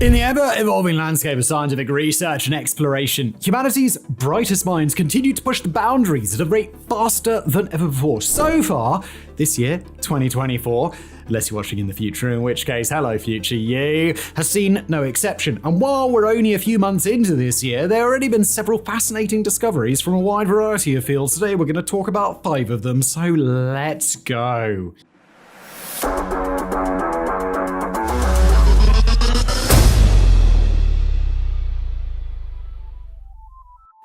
In the ever-evolving landscape of scientific research and exploration, humanity's brightest minds continue to push the boundaries at a rate faster than ever before. So far, this year, 2024, unless you're watching in the future, in which case, hello future you, has seen no exception. And while we're only a few months into this year, there have already been several fascinating discoveries from a wide variety of fields. Today we're going to talk about 5 of them, so let's go.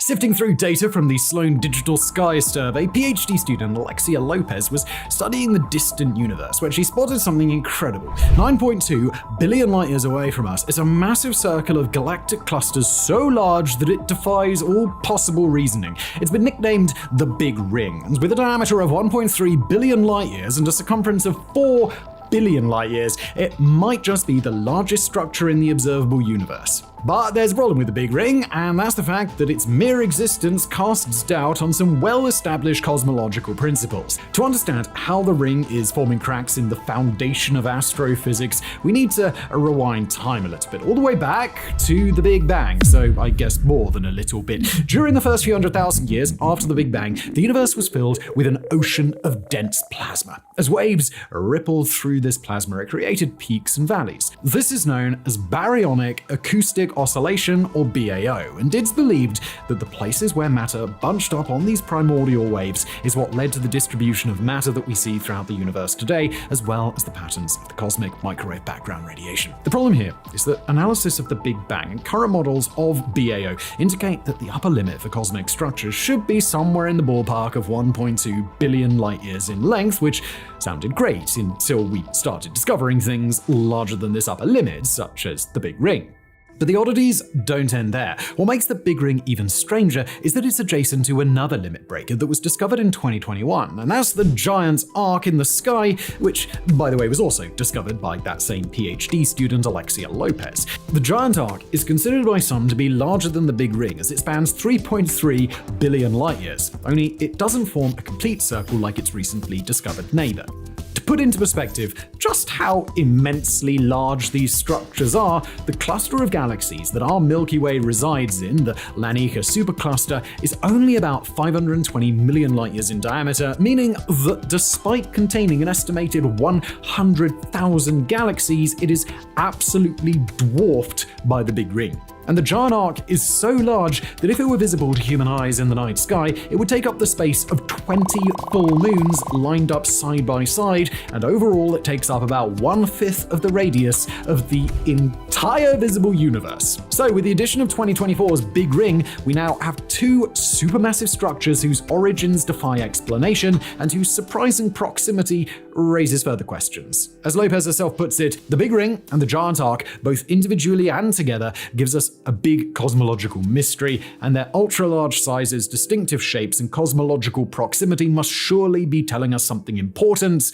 Sifting through data from the Sloan Digital Sky Survey, PhD student Alexia Lopez was studying the distant universe when she spotted something incredible. 9.2 billion light years away from us is a massive circle of galactic clusters so large that it defies all possible reasoning. It's been nicknamed the Big Ring, and with a diameter of 1.3 billion light years and a circumference of 4 billion light years, it might just be the largest structure in the observable universe. But there's a problem with the Big Ring, and that's the fact that its mere existence casts doubt on some well-established cosmological principles. To understand how the ring is forming cracks in the foundation of astrophysics, we need to rewind time a little bit, all the way back to the Big Bang, so I guess more than a little bit. During the first few 100,000 years after the Big Bang, the universe was filled with an ocean of dense plasma. As waves rippled through this plasma, it created peaks and valleys. This is known as baryonic acoustic oscillation, or BAO, and it's believed that the places where matter bunched up on these primordial waves is what led to the distribution of matter that we see throughout the universe today, as well as the patterns of the cosmic microwave background radiation. The problem here is that analysis of the Big Bang and current models of BAO indicate that the upper limit for cosmic structures should be somewhere in the ballpark of 1.2 billion light years in length, which sounded great until we started discovering things larger than this upper limit, such as the Big Ring. But the oddities don't end there. What makes the Big Ring even stranger is that it's adjacent to another limit breaker that was discovered in 2021, and that's the giant arc in the sky, which, by the way, was also discovered by that same PhD student Alexia Lopez. The giant arc is considered by some to be larger than the Big Ring, as it spans 3.3 billion light years, only it doesn't form a complete circle like its recently discovered neighbor. To put into perspective just how immensely large these structures are, the cluster of galaxies that our Milky Way resides in, the Lanica supercluster, is only about 520 million light years in diameter, meaning that despite containing an estimated 100,000 galaxies, it is absolutely dwarfed by the Big Ring. And the giant arc is so large that if it were visible to human eyes in the night sky, it would take up the space of 20 full moons lined up side by side, and overall it takes up about 1/5 of the radius of the entire visible universe. So with the addition of 2024's Big Ring, we now have 2 supermassive structures whose origins defy explanation and whose surprising proximity raises further questions. As Lopez herself puts it, the Big Ring and the giant arc, both individually and together, gives us a big cosmological mystery, and their ultra-large sizes, distinctive shapes, and cosmological proximity must surely be telling us something important.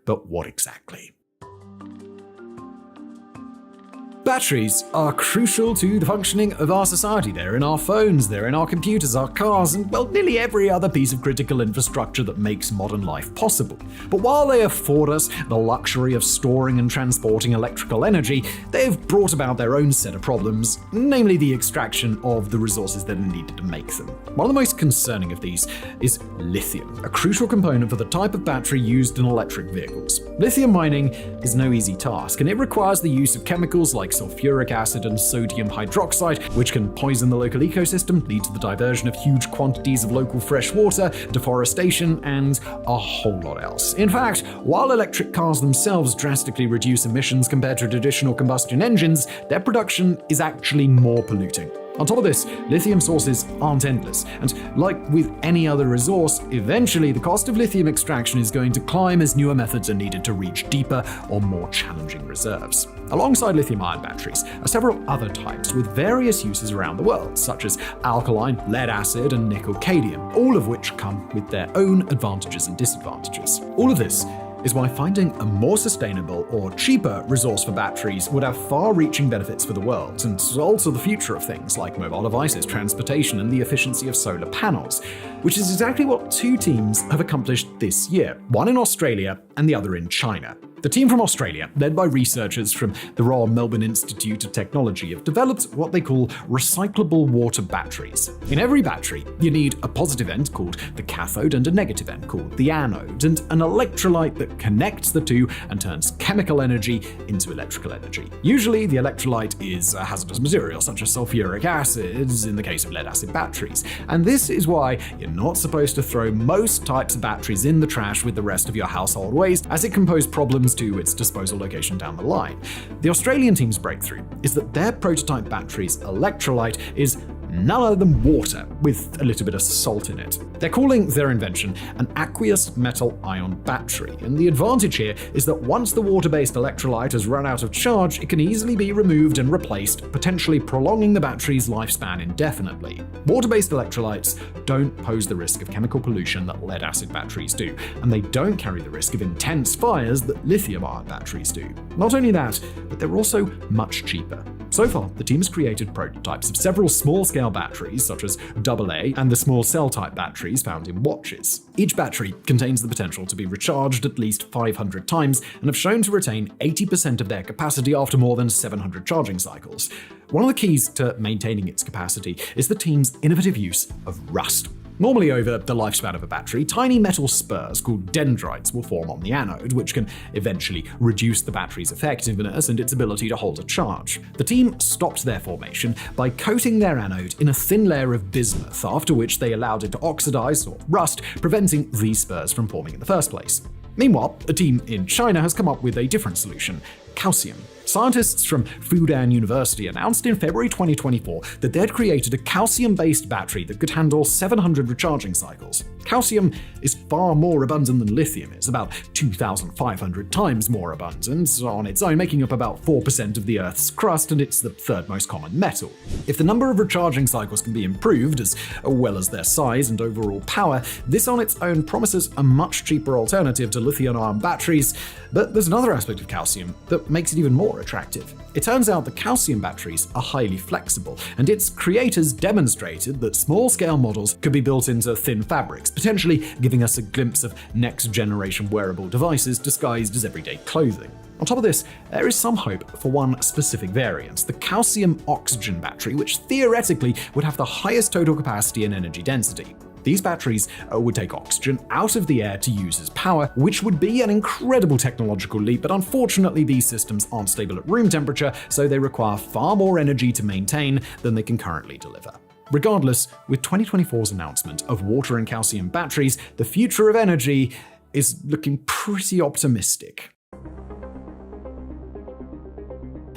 But what exactly? Batteries are crucial to the functioning of our society. They're in our phones, they're in our computers, our cars, and, well, nearly every other piece of critical infrastructure that makes modern life possible. But while they afford us the luxury of storing and transporting electrical energy, they've brought about their own set of problems, namely the extraction of the resources that are needed to make them. One of the most concerning of these is lithium, a crucial component for the type of battery used in electric vehicles. Lithium mining is no easy task, and it requires the use of chemicals like sulfuric acid and sodium hydroxide, which can poison the local ecosystem, lead to the diversion of huge quantities of local fresh water, deforestation, and a whole lot else. In fact, while electric cars themselves drastically reduce emissions compared to traditional combustion engines, their production is actually more polluting. On top of this, lithium sources aren't endless, and like with any other resource, eventually the cost of lithium extraction is going to climb as newer methods are needed to reach deeper or more challenging reserves. Alongside lithium-ion batteries are several other types with various uses around the world, such as alkaline, lead-acid, and nickel-cadmium, all of which come with their own advantages and disadvantages. All of this is why finding a more sustainable or cheaper resource for batteries would have far-reaching benefits for the world, and also the future of things like mobile devices, transportation, and the efficiency of solar panels. which is exactly what two teams have accomplished this year, one in Australia and the other in China. The team from Australia, led by researchers from the Royal Melbourne Institute of Technology, have developed what they call recyclable water batteries. In every battery, you need a positive end called the cathode and a negative end called the anode, and an electrolyte that connects the two and turns chemical energy into electrical energy. Usually, the electrolyte is a hazardous material, such as sulfuric acid in the case of lead-acid batteries. And this is why you're not supposed to throw most types of batteries in the trash with the rest of your household waste, as it can pose problems to its disposal location down the line. The Australian team's breakthrough is that their prototype battery's electrolyte is none other than water with a little bit of salt in it. They're calling their invention an aqueous metal ion battery, and the advantage here is that once the water-based electrolyte has run out of charge, it can easily be removed and replaced, potentially prolonging the battery's lifespan indefinitely. Water-based electrolytes don't pose the risk of chemical pollution that lead-acid batteries do, and they don't carry the risk of intense fires that lithium-ion batteries do. Not only that, but they're also much cheaper. So far, the team has created prototypes of several small-scale batteries, such as AA and the small cell-type batteries found in watches. Each battery contains the potential to be recharged at least 500 times and have shown to retain 80% of their capacity after more than 700 charging cycles. One of the keys to maintaining its capacity is the team's innovative use of rust. Normally, over the lifespan of a battery, tiny metal spurs called dendrites will form on the anode, which can eventually reduce the battery's effectiveness and its ability to hold a charge. The team stopped their formation by coating their anode in a thin layer of bismuth, after which they allowed it to oxidize or rust, preventing these spurs from forming in the first place. Meanwhile, a team in China has come up with a different solution: calcium. Scientists from Fudan University announced in February 2024 that they'd created a calcium-based battery that could handle 700 recharging cycles. Calcium is far more abundant than lithium is, about 2,500 times more abundant on its own, making up about 4% of the Earth's crust, and it's the third most common metal. If the number of recharging cycles can be improved, as well as their size and overall power, this on its own promises a much cheaper alternative to lithium-ion batteries. But there's another aspect of calcium that makes it even more attractive. It turns out that calcium batteries are highly flexible, and its creators demonstrated that small-scale models could be built into thin fabrics, potentially giving us a glimpse of next-generation wearable devices disguised as everyday clothing. On top of this, there is some hope for one specific variant, the calcium oxygen battery, which theoretically would have the highest total capacity and energy density. These batteries would take oxygen out of the air to use as power, which would be an incredible technological leap, but unfortunately these systems aren't stable at room temperature, so they require far more energy to maintain than they can currently deliver. Regardless, with 2024's announcement of water and calcium batteries, the future of energy is looking pretty optimistic.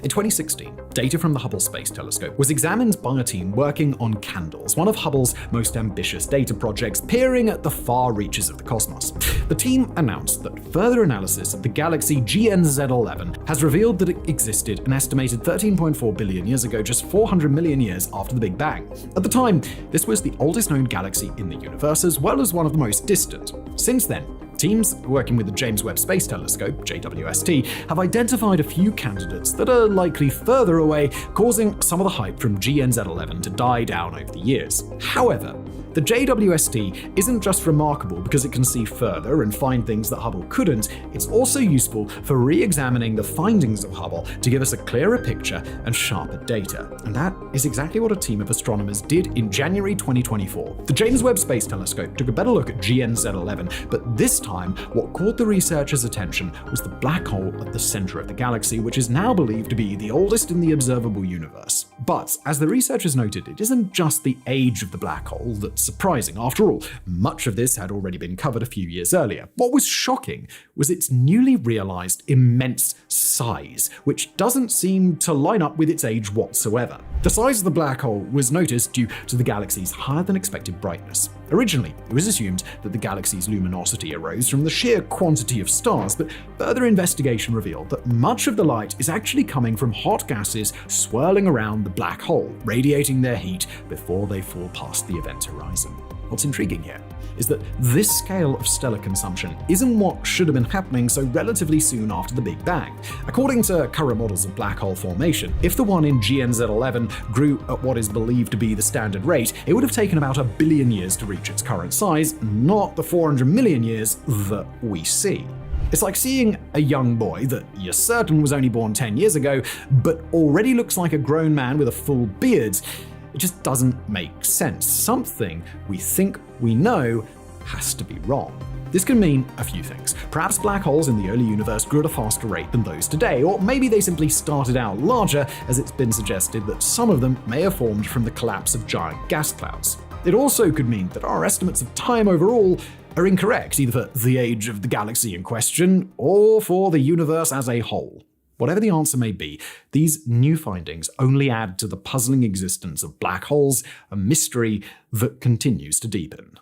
In 2016, data from the Hubble Space Telescope was examined by a team working on CANDLES, one of Hubble's most ambitious data projects, peering at the far reaches of the cosmos. The team announced that further analysis of the galaxy GNZ11 has revealed that it existed an estimated 13.4 billion years ago, just 400 million years after the Big Bang. At the time, this was the oldest known galaxy in the universe, as well as one of the most distant. Since then, teams working with the James Webb Space Telescope, JWST, have identified a few candidates that are likely further away, causing some of the hype from GNZ11 to die down over the years. However, the JWST isn't just remarkable because it can see further and find things that Hubble couldn't, it's also useful for re-examining the findings of Hubble to give us a clearer picture and sharper data. And that is exactly what a team of astronomers did in January 2024. The James Webb Space Telescope took a better look at GNZ11, but this time, what caught the researchers' attention was the black hole at the center of the galaxy, which is now believed to be the oldest in the observable universe. But, as the researchers noted, it isn't just the age of the black hole that's surprising. After all, much of this had already been covered a few years earlier. What was shocking was its newly realized immense size, which doesn't seem to line up with its age whatsoever. The size of the black hole was noticed due to the galaxy's higher than expected brightness. Originally, it was assumed that the galaxy's luminosity arose from the sheer quantity of stars, but further investigation revealed that much of the light is actually coming from hot gases swirling around the black hole, radiating their heat before they fall past the event horizon. What's intriguing here is that this scale of stellar consumption isn't what should have been happening so relatively soon after the Big Bang. According to current models of black hole formation, if the one in GNZ11 grew at what is believed to be the standard rate, it would have taken about 1 billion years to reach its current size, not the 400 million years that we see. It's like seeing a young boy that you're certain was only born 10 years ago, but already looks like a grown man with a full beard. It just doesn't make sense. Something we think we know has to be wrong. This can mean a few things. Perhaps black holes in the early universe grew at a faster rate than those today, or maybe they simply started out larger, as it's been suggested that some of them may have formed from the collapse of giant gas clouds. It also could mean that our estimates of time overall are incorrect, either for the age of the galaxy in question or for the universe as a whole. Whatever the answer may be, these new findings only add to the puzzling existence of black holes, a mystery that continues to deepen.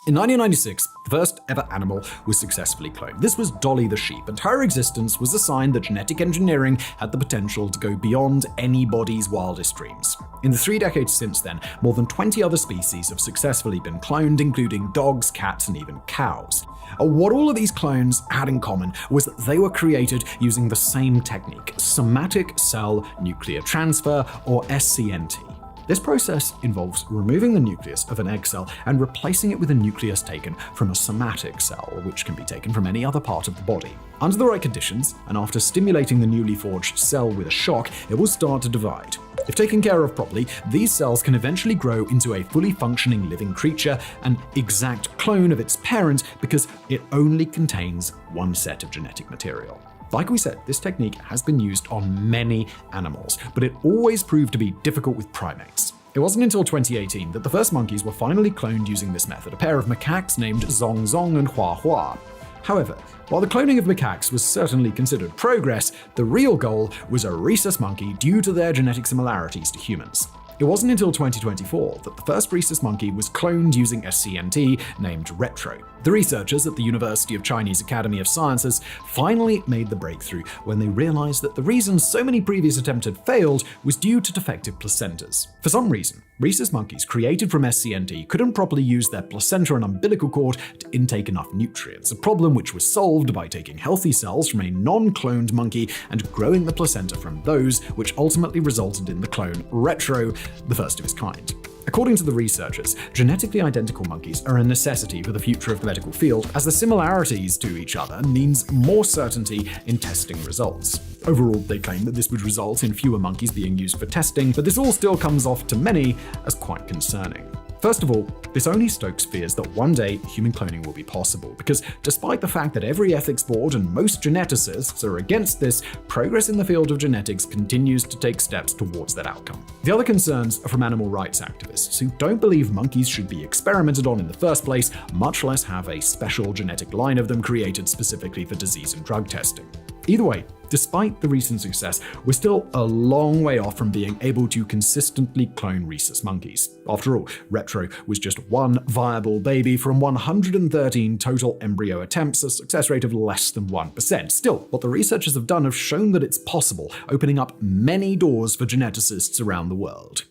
In 1996, the first ever animal was successfully cloned. This was Dolly the sheep, and her existence was a sign that genetic engineering had the potential to go beyond anybody's wildest dreams. In the 3 decades since then, more than 20 other species have successfully been cloned, including dogs, cats, and even cows. What all of these clones had in common was that they were created using the same technique, somatic cell nuclear transfer, or SCNT. This process involves removing the nucleus of an egg cell and replacing it with a nucleus taken from a somatic cell, which can be taken from any other part of the body. Under the right conditions, and after stimulating the newly forged cell with a shock, it will start to divide. If taken care of properly, these cells can eventually grow into a fully functioning living creature, an exact clone of its parent, because it only contains one set of genetic material. Like we said, this technique has been used on many animals, but it always proved to be difficult with primates. It wasn't until 2018 that the first monkeys were finally cloned using this method, a pair of macaques named Zong Zong and Hua Hua. However, while the cloning of macaques was certainly considered progress, the real goal was a rhesus monkey due to their genetic similarities to humans. It wasn't until 2024 that the first rhesus monkey was cloned using SCNT named Retro. The researchers at the University of Chinese Academy of Sciences finally made the breakthrough when they realized that the reason so many previous attempts had failed was due to defective placentas. For some reason, rhesus monkeys created from SCNT couldn't properly use their placenta and umbilical cord to intake enough nutrients, a problem which was solved by taking healthy cells from a non-cloned monkey and growing the placenta from those, which ultimately resulted in the clone Retro, the first of its kind. According to the researchers, genetically identical monkeys are a necessity for the future of the medical field, as the similarities to each other means more certainty in testing results. Overall, they claim that this would result in fewer monkeys being used for testing, but this all still comes off to many as quite concerning. First of all, this only stokes fears that one day human cloning will be possible, because despite the fact that every ethics board and most geneticists are against this, progress in the field of genetics continues to take steps towards that outcome. The other concerns are from animal rights activists who don't believe monkeys should be experimented on in the first place, much less have a special genetic line of them created specifically for disease and drug testing. Either way, despite the recent success, we're still a long way off from being able to consistently clone rhesus monkeys. After all, Retro was just one viable baby from 113 total embryo attempts, a success rate of less than 1%. Still, what the researchers have done have shown that it's possible, opening up many doors for geneticists around the world.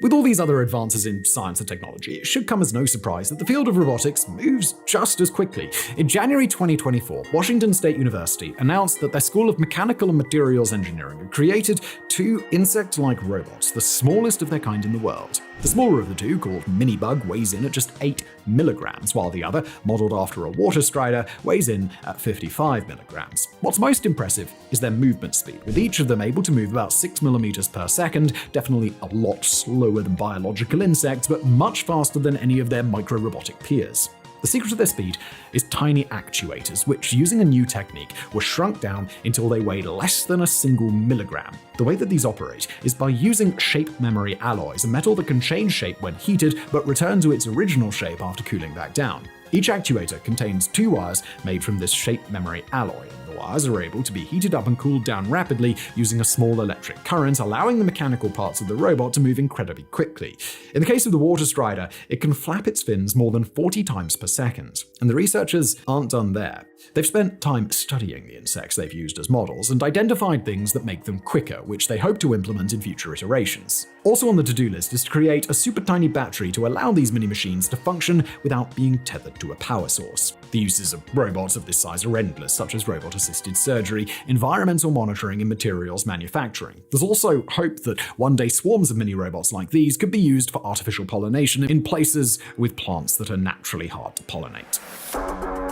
With all these other advances in science and technology, it should come as no surprise that the field of robotics moves just as quickly. In January 2024, Washington State University announced that their School of Mechanical and Materials Engineering had created 2 insect-like robots, the smallest of their kind in the world. The smaller of the two, called Minibug, weighs in at just 8 milligrams, while the other, modeled after a water strider, weighs in at 55 milligrams. What's most impressive is their movement speed, with each of them able to move about 6 millimeters per second, definitely a lot slower than biological insects, but much faster than any of their micro-robotic peers. The secret of their speed is tiny actuators, which, using a new technique, were shrunk down until they weighed less than a single milligram. The way that these operate is by using shape memory alloys, a metal that can change shape when heated, but return to its original shape after cooling back down. Each actuator contains 2 wires made from this shape memory alloy, and wires are able to be heated up and cooled down rapidly using a small electric current, allowing the mechanical parts of the robot to move incredibly quickly. In the case of the water strider, it can flap its fins more than 40 times per second. And the researchers aren't done there. They've spent time studying the insects they've used as models and identified things that make them quicker, which they hope to implement in future iterations. Also on the to-do list is to create a super tiny battery to allow these mini-machines to function without being tethered to a power source. The uses of robots of this size are endless, such as robot-assisted surgery, environmental monitoring, and materials manufacturing. There's also hope that one day swarms of mini-robots like these could be used for artificial pollination in places with plants that are naturally hard to pollinate.